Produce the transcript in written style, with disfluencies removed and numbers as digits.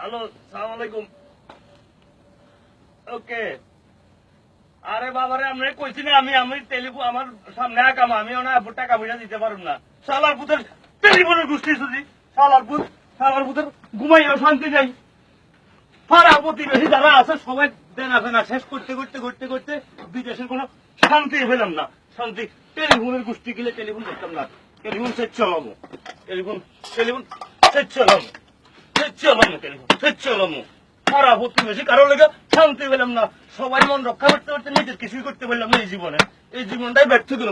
Hello, সালাম আলাইকুম। ওকে। আরে বাবারে আমি কইছি না আমি টেলিফোন আমার সামনে আকাম আমি টাকা পয়সা দিতে পারব না। শালার পুতের টেলিফোনের গোষ্ঠী শুধু শালার পুতের ঘুমাইয়া শান্তি যাই। পাড়া প্রতিবেশী যারা আছে সবাই দেনা ফেনা শেষ করতে করতে করতে করতে বিদেশের কোনো শান্তি পেলাম না। শান্তি টেলিফোনের গোষ্ঠী গেলে টেলিফোন করতাম না। টেলিফোন সেট চালাবো, টেলিফোন সেট চালাবো, সেট চালাবো। পাড়া প্রতিবেশী কারো লেগে শান্তি পেলাম না। সবাই মন রক্ষা করতে করতে নিজের কিছুই করতে পারলাম না এই জীবনে। এই জীবনটাই ব্যর্থ গেল।